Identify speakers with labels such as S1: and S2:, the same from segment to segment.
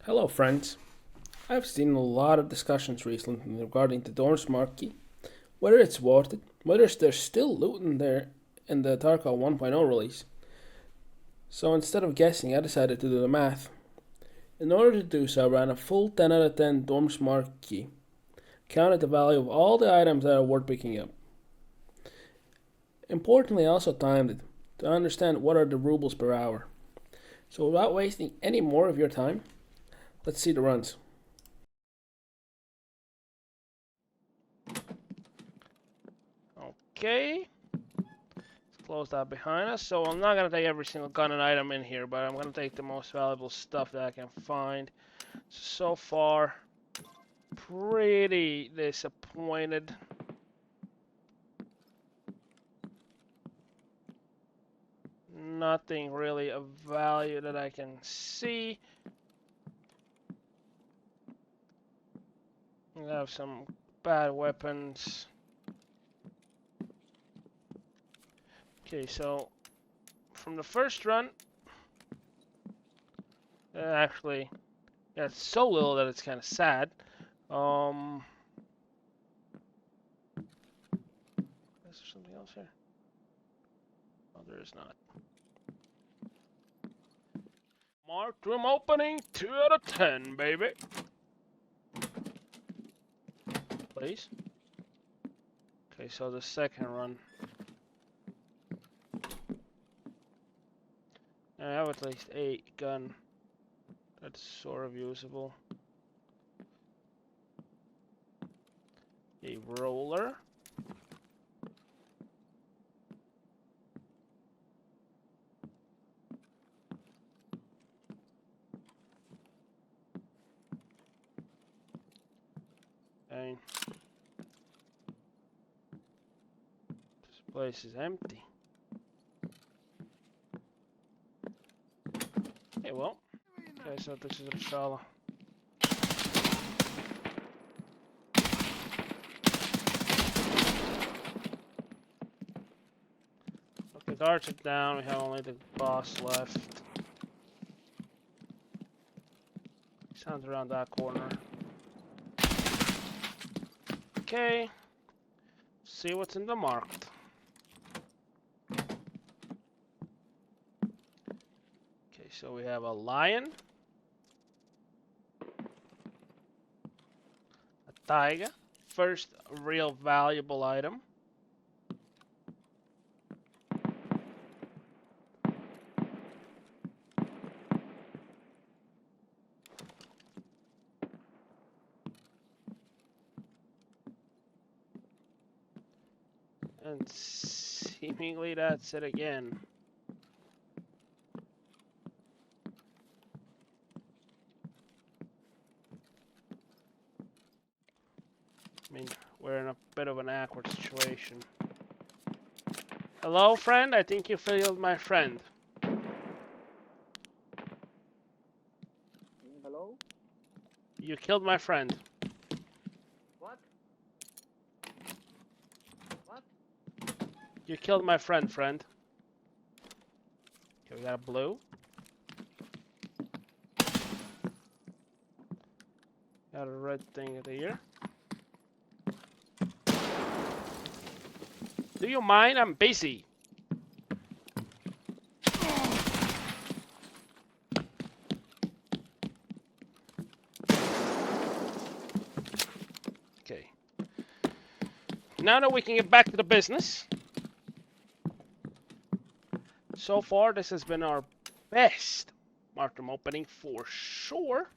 S1: Hello, friends. I've seen a lot of discussions recently regarding the Dorm's Marquee, whether it's worth it, whether there's still loot in there in the Tarkov 1.0 release. So instead of guessing, I decided to do the math. In order to do so, I ran a full 10 out of 10 Dorm's Marquee, counted the value of all the items that are worth picking up. Importantly, I also timed it to understand what are the rubles per hour. So without wasting any more of your time, let's see the runs.
S2: Okay, let's close that behind us. So I'm not gonna take every single gun and item in here, but I'm gonna take the most valuable stuff that I can find. So far, pretty disappointed. Nothing really of value that I can see. We have some bad weapons. Okay, so from the first run, actually, yeah, it's so little that it's kind of sad. Is there something else here? Oh, there is not. Mark room opening, 2 out of 10, baby. Please. Okay, so the second run. I have at least 8 gun. That's sort of usable. A roller. And this place is empty. Hey, well. Okay, so this is a Shala. Okay, guards are down. We have only the boss left. Sounds around that corner. Okay. See what's in the market. Okay, so we have a lion. A tiger. First real valuable item. And seemingly that's it again. I mean, we're in a bit of an awkward situation. Hello, friend? I think you failed my friend.
S3: Hello?
S2: You killed my friend.
S3: What? What?
S2: You killed my friend, friend. Okay, we got a blue. Got a red thing at the ear. Do you mind? I'm busy. Okay. Now that we can get back to the business. So far, this has been our best Markham opening for sure.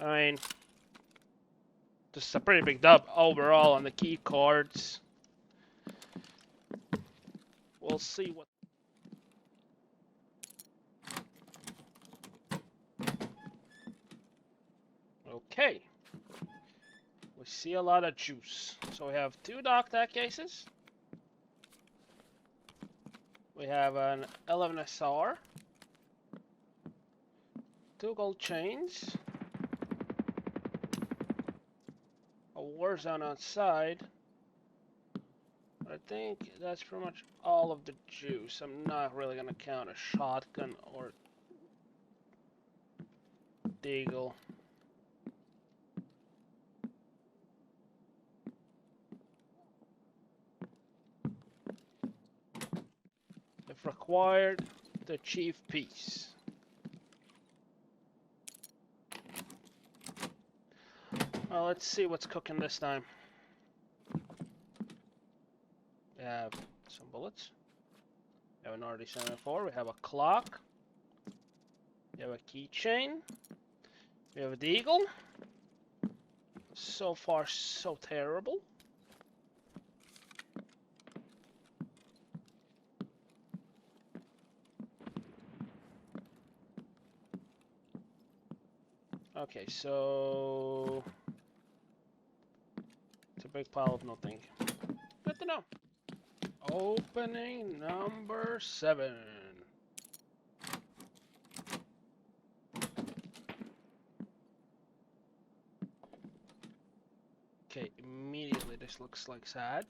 S2: I mean, this is a pretty big dub overall on the key cards. We'll see what. Okay. We see a lot of juice. So we have 2 dock tag cases. We have an 11 SR. 2 gold chains. A war zone outside. But I think that's pretty much all of the juice. I'm not really gonna count a shotgun or deagle. If required, the chief piece. Well, let's see what's cooking this time. We have some bullets. We have an RD-74. We have a clock. We have a keychain. We have a deagle. So far, so terrible. Okay, so it's a big pile of nothing. Good to know. Opening number 7. Okay, immediately this looks like sad.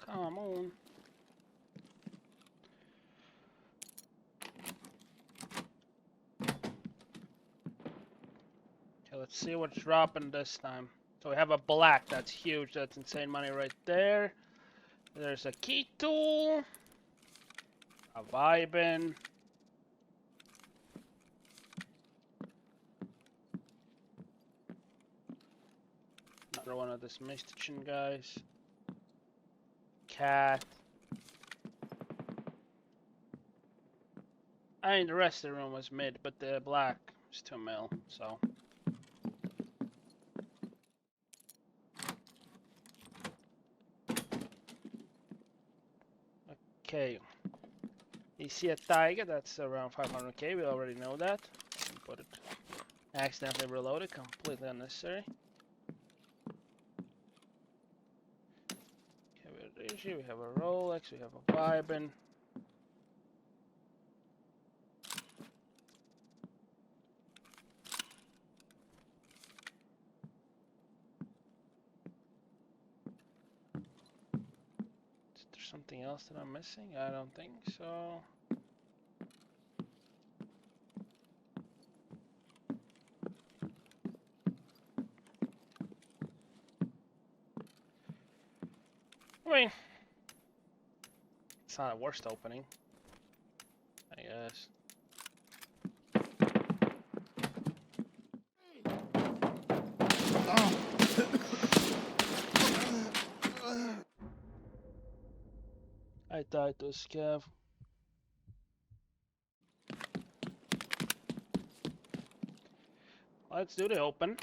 S2: Come on. Okay, let's see what's dropping this time. So we have a black, that's huge, that's insane money right there. There's a key tool, a vibin, another one of this Mystician guys, cat. I mean, the rest of the room was mid, but the black is 2 mil, so. Okay. You see a tiger, that's around 500k, we already know that. Put it. Accidentally reloaded, completely unnecessary. Okay, we have a Rolex, we have a Vibin. Is there something else that I'm missing? I don't think so. I mean, it's not a worst opening, I guess. I died to a scav. Let's do the open.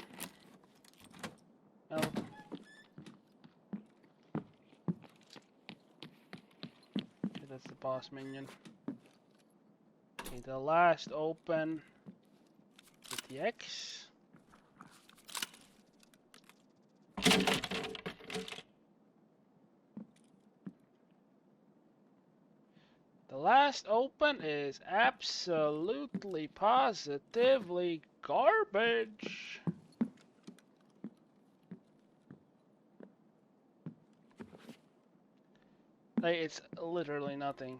S2: Oh. Okay, that's the boss minion. Okay, the last open with the X. The last open is absolutely positively garbage. Like, it's literally nothing.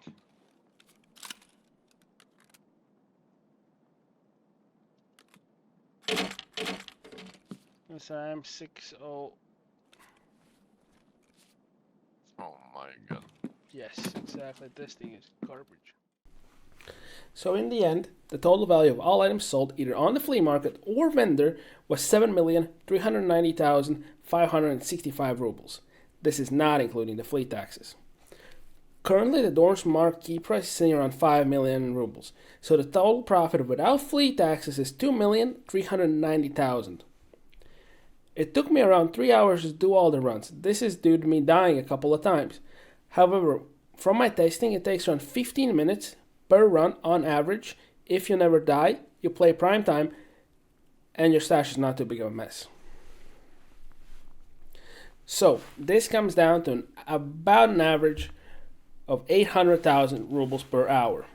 S2: It's an M60.
S4: Oh my god.
S2: Yes, exactly. This thing is garbage.
S1: So in the end, the total value of all items sold either on the flea market or vendor was 7,390,565 rubles. This is not including the flea taxes. Currently, the Dorm's marquee price is sitting around 5 million rubles, so the total profit without flea taxes is 2,390,000. It took me around 3 hours to do all the runs. This is due to me dying a couple of times. However, from my testing, it takes around 15 minutes per run on average. If you never die, you play prime time, and your stash is not too big of a mess. So, this comes down to about an average of 800,000 rubles per hour.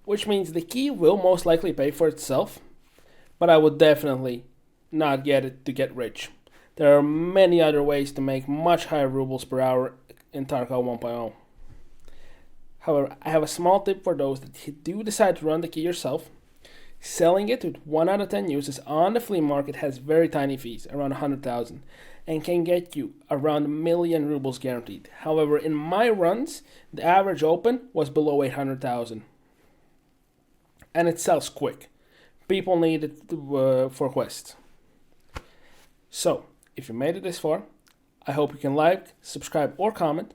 S1: Which means the key will most likely pay for itself, but I would definitely not get it to get rich. There are many other ways to make much higher rubles per hour in Tarkov 1.0. However, I have a small tip for those that do decide to run the key yourself. Selling it with 1 out of 10 uses on the flea market has very tiny fees, around 100,000, and can get you around 1,000,000 rubles guaranteed. However, in my runs, the average open was below 800,000. And it sells quick. People need it for quests. So, if you made it this far, I hope you can like, subscribe, or comment.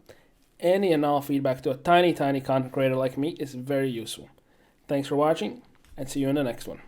S1: Any and all feedback to a tiny content creator like me is very useful. Thanks for watching, and see you in the next one.